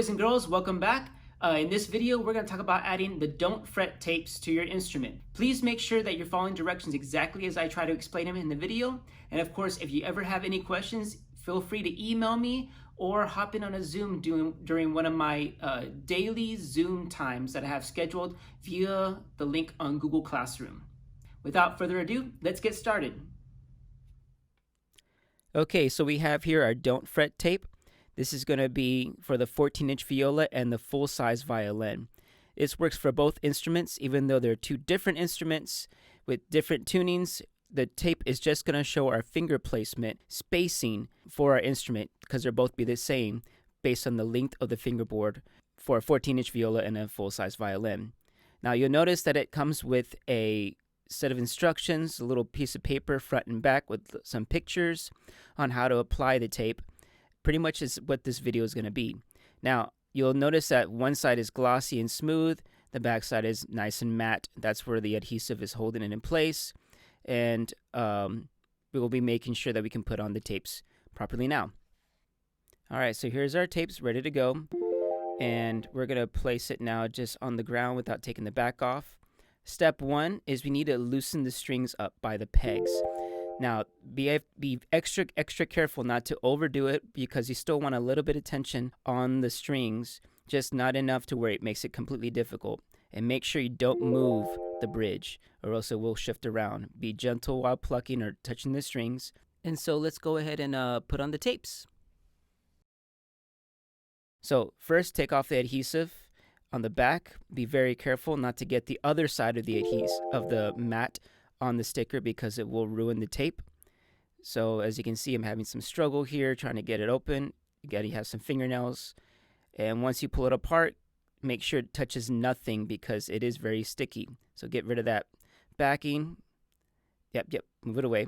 boys and girls, welcome back. In this video, we're going to talk about adding the don't fret tapes to your instrument. Please make sure that you're following directions exactly as I try to explain them in the video. And of course, if you ever have any questions, feel free to email me or hop in on a Zoom during one of my daily Zoom times that I have scheduled via the link on Google Classroom. Without further ado, let's get started. Okay, so we have here our don't fret tape. This is going to be for the 14-inch viola and the full-size violin. This works for both instruments, even though they're two different instruments with different tunings. The tape is just going to show our finger placement spacing for our instrument because they'll both be the same based on the length of the fingerboard for a 14-inch viola and a full-size violin. Now you'll notice that it comes with a set of instructions, a little piece of paper front and back with some pictures on how to apply the tape. Pretty much is what this video is going to be. Now, you'll notice that one side is glossy and smooth, the back side is nice and matte. That's where the adhesive is holding it in place, and we will be making sure that we can put on the tapes properly now. Alright, so here's our tapes ready to go, and we're going to place it now just on the ground without taking the back off. Step one is we need to loosen the strings up by the pegs. Now, be extra careful not to overdo it because you still want a little bit of tension on the strings, just not enough to where it makes it completely difficult. And make sure you don't move the bridge or else it will shift around. Be gentle while plucking or touching the strings. And so let's go ahead and put on the tapes. So first, take off the adhesive on the back. Be very careful not to get the other side of the of the mat on the sticker because it will ruin the tape. So as you can see, I'm having some struggle here trying to get it open. You gotta have some fingernails, and once you pull it apart, make sure it touches nothing because it is very sticky. So get rid of that backing. Yep, move it away.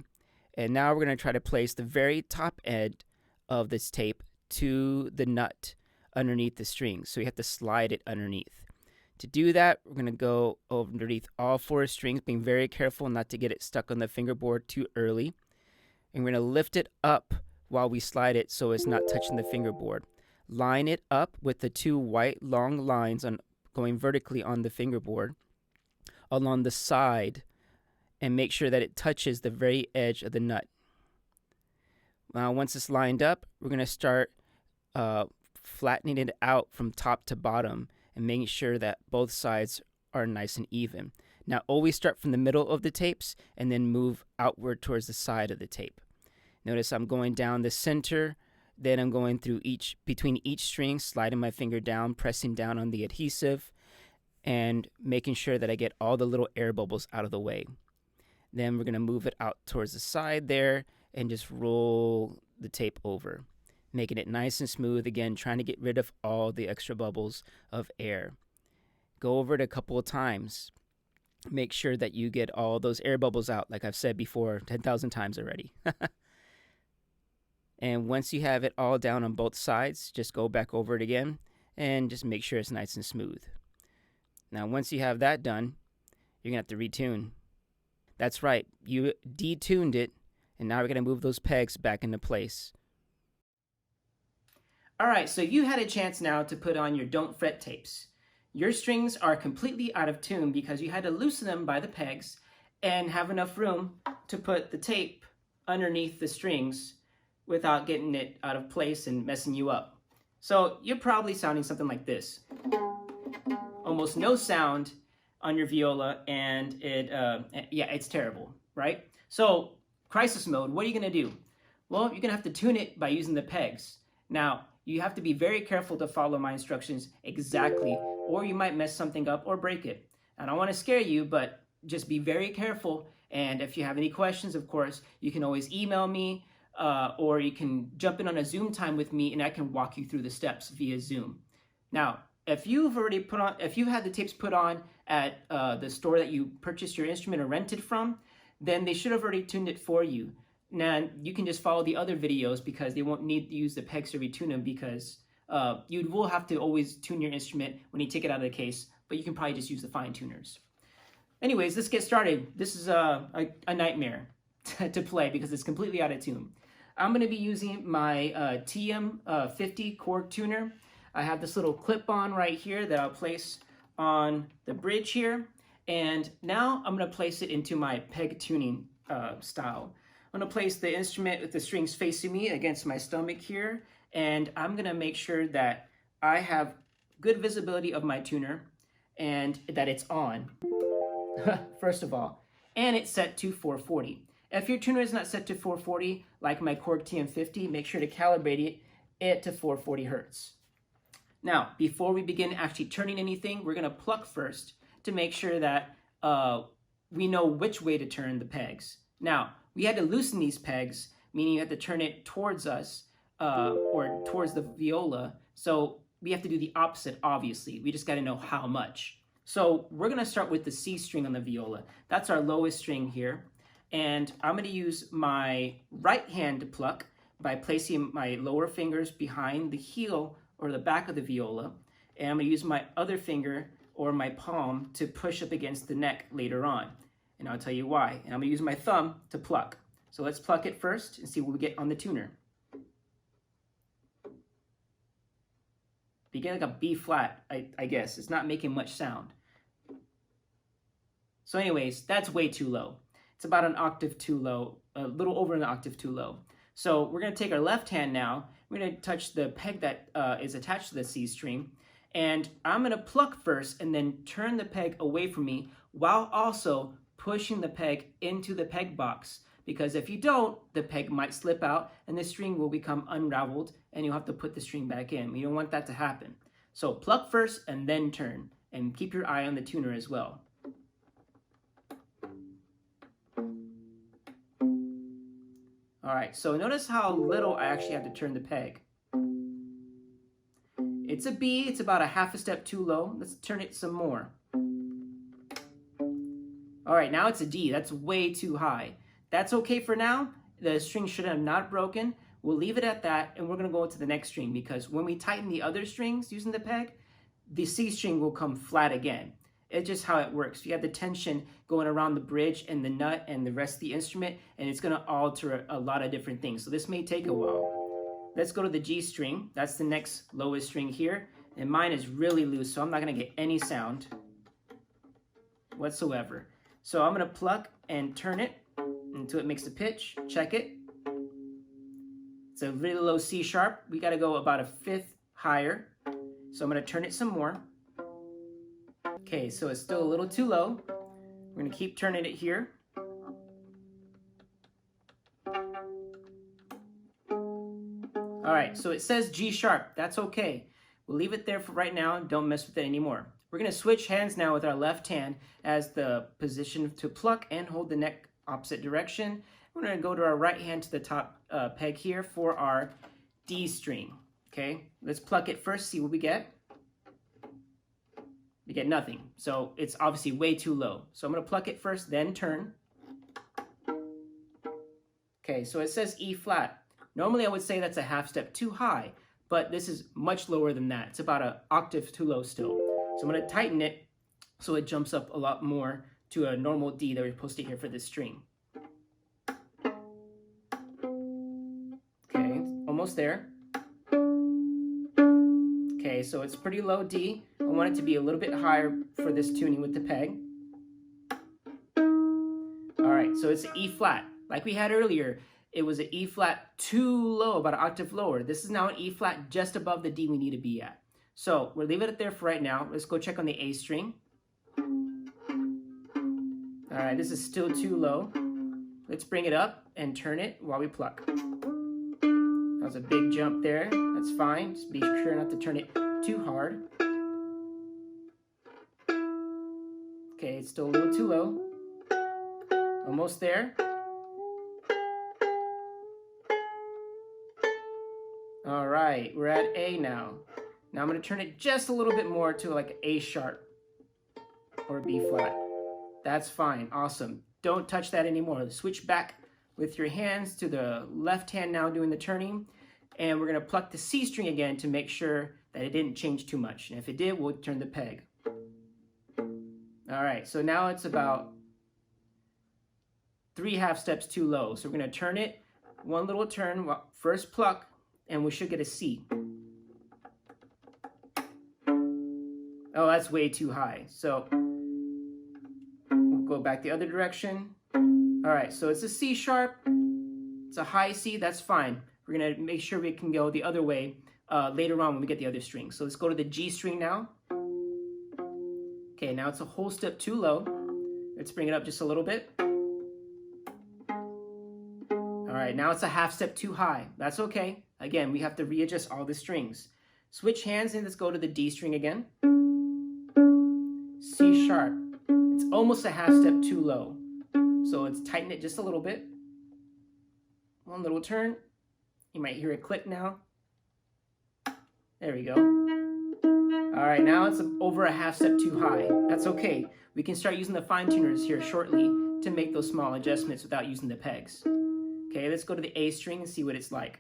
And now we're gonna try to place the very top end of this tape to the nut underneath the string. So you have to slide it underneath. To do that, we're going to go underneath all four strings, being very careful not to get it stuck on the fingerboard too early. And we're going to lift it up while we slide it so it's not touching the fingerboard. Line it up with the two white long lines going vertically on the fingerboard along the side, and make sure that it touches the very edge of the nut. Now, once it's lined up, we're going to start flattening it out from top to bottom and making sure that both sides are nice and even. Now always start from the middle of the tapes and then move outward towards the side of the tape. Notice I'm going down the center, then I'm going through between each string, sliding my finger down, pressing down on the adhesive, and making sure that I get all the little air bubbles out of the way. Then we're going to move it out towards the side there and just roll the tape over, making it nice and smooth, again, trying to get rid of all the extra bubbles of air. Go over it a couple of times. Make sure that you get all those air bubbles out, like I've said before 10,000 times already. And once you have it all down on both sides, just go back over it again and just make sure it's nice and smooth. Now, once you have that done, you're going to have to retune. That's right, you detuned it, and now we're going to move those pegs back into place. Alright, so you had a chance now to put on your don't fret tapes. Your strings are completely out of tune because you had to loosen them by the pegs and have enough room to put the tape underneath the strings without getting it out of place and messing you up. So you're probably sounding something like this. Almost no sound on your viola, and it's terrible, right? So crisis mode, what are you going to do? Well, you're going to have to tune it by using the pegs. Now, you have to be very careful to follow my instructions exactly, or you might mess something up or break it. I don't want to scare you, but just be very careful. And if you have any questions, of course, you can always email me, or you can jump in on a Zoom time with me, and I can walk you through the steps via Zoom. Now, if you've had the tapes put on at the store that you purchased your instrument or rented from, then they should have already tuned it for you. Now, you can just follow the other videos because they won't need to use the pegs to retune them because you will have to always tune your instrument when you take it out of the case, but you can probably just use the fine tuners. Anyways, let's get started. This is a nightmare to play because it's completely out of tune. I'm going to be using my TM50 chord tuner. I have this little clip-on right here that I'll place on the bridge here. And now I'm going to place it into my peg tuning style. I'm going to place the instrument with the strings facing me against my stomach here. And I'm going to make sure that I have good visibility of my tuner and that it's on, first of all. And it's set to 440. If your tuner is not set to 440, like my Korg TM50, make sure to calibrate it to 440 Hertz. Now, before we begin actually turning anything, we're going to pluck first to make sure that we know which way to turn the pegs. Now, we had to loosen these pegs, meaning you have to turn it towards us or towards the viola. So we have to do the opposite, obviously. We just got to know how much. So we're going to start with the C string on the viola. That's our lowest string here. And I'm going to use my right hand to pluck by placing my lower fingers behind the heel or the back of the viola. And I'm going to use my other finger or my palm to push up against the neck later on. And I'll tell you why. And I'm going to use my thumb to pluck. So let's pluck it first and see what we get on the tuner. You get like a B flat, I guess. It's not making much sound. So anyways, that's way too low. It's about an octave too low, a little over an octave too low. So we're going to take our left hand now. We're going to touch the peg that is attached to the C string. And I'm going to pluck first and then turn the peg away from me while also pushing the peg into the peg box. Because if you don't, the peg might slip out and the string will become unraveled and you'll have to put the string back in. We don't want that to happen. So pluck first and then turn. And keep your eye on the tuner as well. All right, so notice how little I actually have to turn the peg. It's a B, it's about a half a step too low. Let's turn it some more. All right, now it's a D, that's way too high. That's okay for now. The string should have not broken. We'll leave it at that, and we're gonna go to the next string because when we tighten the other strings using the peg, the C string will come flat again. It's just how it works. You have the tension going around the bridge and the nut and the rest of the instrument, and it's going to alter a lot of different things. So this may take a while. Let's go to the G string. That's the next lowest string here. And mine is really loose, so I'm not going to get any sound whatsoever. So I'm going to pluck and turn it until it makes a pitch. Check it. It's a really low C sharp. We got to go about a fifth higher. So I'm going to turn it some more. Okay, so it's still a little too low. We're going to keep turning it here. All right, so it says G sharp. That's okay. We'll leave it there for right now. Don't mess with it anymore. We're going to switch hands now with our left hand as the position to pluck and hold the neck opposite direction. We're going to go to our right hand to the top peg here for our D string. Okay, let's pluck it first, see what we get. We get nothing. So it's obviously way too low. So I'm going to pluck it first, then turn. Okay, so it says E flat. Normally I would say that's a half step too high, but this is much lower than that. It's about an octave too low still. So I'm going to tighten it so it jumps up a lot more to a normal D that we're supposed to hear for this string. Okay, almost there. Okay, so it's pretty low D. I want it to be a little bit higher for this tuning with the peg. All right, so it's an E flat. Like we had earlier, it was an E flat too low, about an octave lower. This is now an E flat just above the D we need to be at. So we'll leave it there for right now. Let's go check on the A string. All right, this is still too low. Let's bring it up and turn it while we pluck. That was a big jump there. That's fine. Just be sure not to turn it too hard. Okay, it's still a little too low. Almost there. All right, we're at A now. Now I'm going to turn it just a little bit more to like A sharp or B flat. That's fine. Awesome. Don't touch that anymore. Switch back with your hands to the left hand now doing the turning. And we're going to pluck the C string again to make sure that it didn't change too much. And if it did, we'll turn the peg. All right, so now it's about 3 half steps too low. So we're going to turn it, one little turn, first pluck, and we should get a C. Oh, that's way too high. So we'll go back the other direction. All right, so it's a C sharp. It's a high C, that's fine. We're gonna make sure we can go the other way later on when we get the other string. So let's go to the G string now. Okay, now it's a whole step too low. Let's bring it up just a little bit. All right, now it's a half step too high. That's okay. Again, we have to readjust all the strings. Switch hands and let's go to the D string again. C sharp. It's almost a half step too low. So let's tighten it just a little bit. One little turn. You might hear it click now. There we go. All right, now it's over a half step too high. That's okay. We can start using the fine tuners here shortly to make those small adjustments without using the pegs. Okay, let's go to the A string and see what it's like.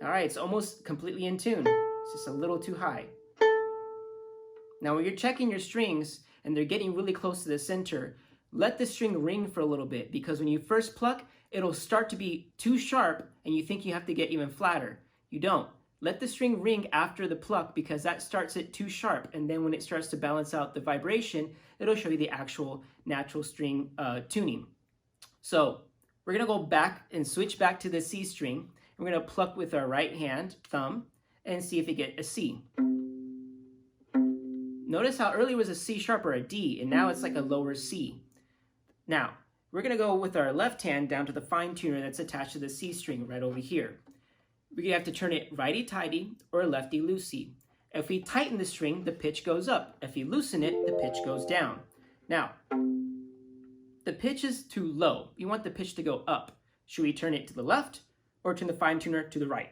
All right, it's almost completely in tune. It's just a little too high. Now when you're checking your strings and they're getting really close to the center, let the string ring for a little bit, because when you first pluck, it'll start to be too sharp and you think you have to get even flatter. You don't. Let the string ring after the pluck, because that starts it too sharp, and then when it starts to balance out the vibration, it'll show you the actual natural string tuning. So we're gonna go back and switch back to the C string. We're gonna pluck with our right hand, thumb, and see if we get a C. Notice how earlier was a C sharp or a D, and now it's like a lower C. Now, we're gonna go with our left hand down to the fine tuner that's attached to the C string right over here. We're gonna have to turn it righty-tighty or lefty-loosey. If we tighten the string, the pitch goes up. If we loosen it, the pitch goes down. Now, the pitch is too low. We want the pitch to go up. Should we turn it to the left or turn the fine tuner to the right?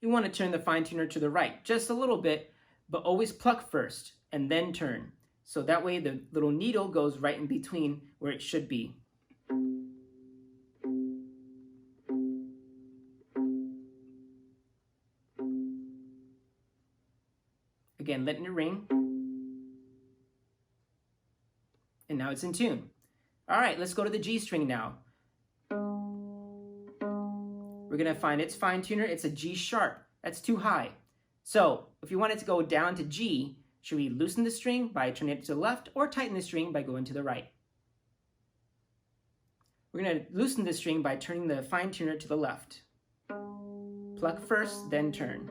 You want to turn the fine tuner to the right just a little bit, but always pluck first and then turn. So that way the little needle goes right in between where it should be. Again, letting it ring. And now it's in tune. All right, let's go to the G string now. We're gonna find its fine tuner. It's a G sharp. That's too high. So if you want it to go down to G, should we loosen the string by turning it to the left or tighten the string by going to the right? We're gonna loosen the string by turning the fine tuner to the left. Pluck first, then turn.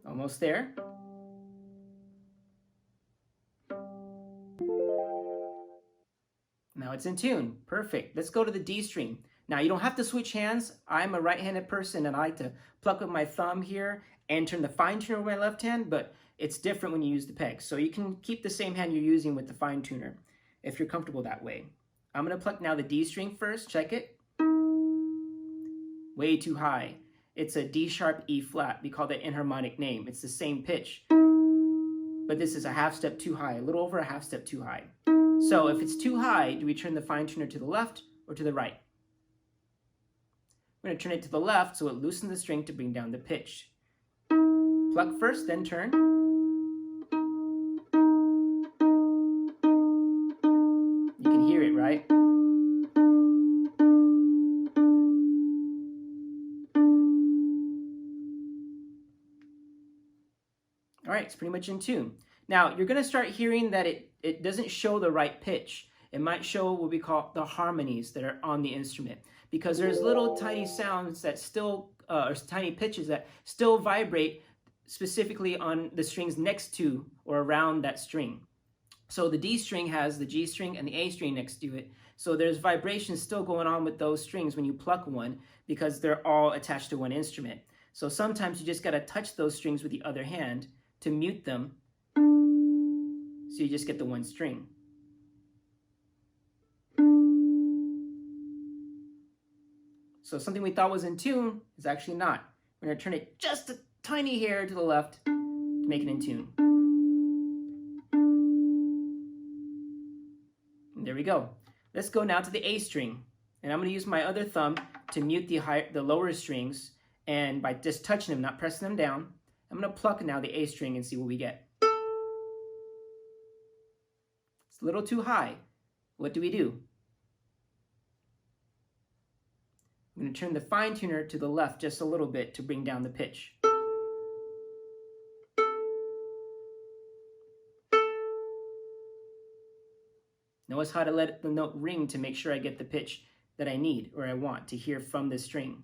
Almost there. Now it's in tune. Perfect. Let's go to the D string. Now you don't have to switch hands. I'm a right-handed person and I like to pluck with my thumb here and turn the fine tuner with my left hand, but it's different when you use the peg. So you can keep the same hand you're using with the fine tuner if you're comfortable that way. I'm gonna pluck now the D string first. Check it. Way too high. It's a D sharp E flat. We call that enharmonic name. It's the same pitch, but this is a half step too high, a little over a half step too high. So if it's too high, do we turn the fine tuner to the left or to the right? We're going to turn it to the left so it loosens the string to bring down the pitch. Pluck first, then turn. You can hear it, right? All right, it's pretty much in tune. Now, you're going to start hearing that it doesn't show the right pitch. It might show what we call the harmonies that are on the instrument, because there's little tiny sounds that still, or tiny pitches that still vibrate specifically on the strings next to or around that string. So the D string has the G string and the A string next to it. So there's vibrations still going on with those strings when you pluck one, because they're all attached to one instrument. So sometimes you just got to touch those strings with the other hand to mute them, so you just get the one string. So something we thought was in tune is actually not. We're going to turn it just a tiny hair to the left to make it in tune. And there we go. Let's go now to the A string. And I'm going to use my other thumb to mute the lower strings, and by just touching them, not pressing them down, I'm going to pluck now the A string and see what we get. It's a little too high. What do we do? I'm going to turn the fine tuner to the left just a little bit to bring down the pitch. Notice how to let the note ring to make sure I get the pitch that I need or I want to hear from this string.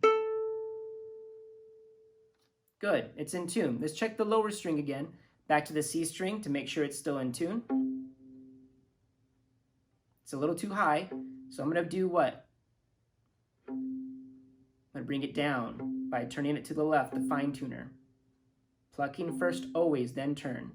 Good, it's in tune. Let's check the lower string again. Back to the C string to make sure it's still in tune. It's a little too high, so I'm going to do what? I'm going to bring it down by turning it to the left, the fine tuner. Plucking first always, then turn.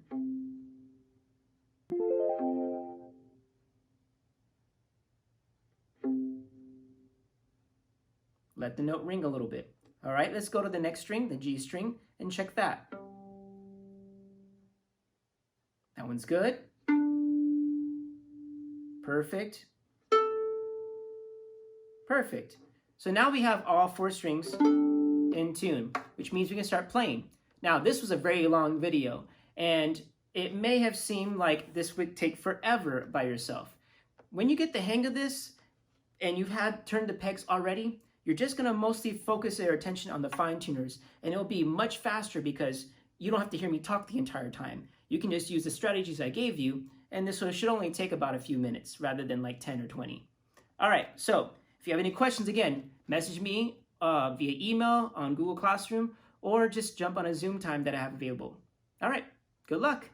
Let the note ring a little bit. All right, let's go to the next string, the G string, and check that. That one's good. Perfect. Perfect. So now we have all 4 strings in tune, which means we can start playing. Now, this was a very long video, and it may have seemed like this would take forever by yourself. When you get the hang of this, and you've turned the pegs already, you're just going to mostly focus your attention on the fine tuners, and it'll be much faster because you don't have to hear me talk the entire time. You can just use the strategies I gave you, and this should only take about a few minutes rather than like 10 or 20. All right, so if you have any questions, again, message me via email on Google Classroom, or just jump on a Zoom time that I have available. All right, good luck.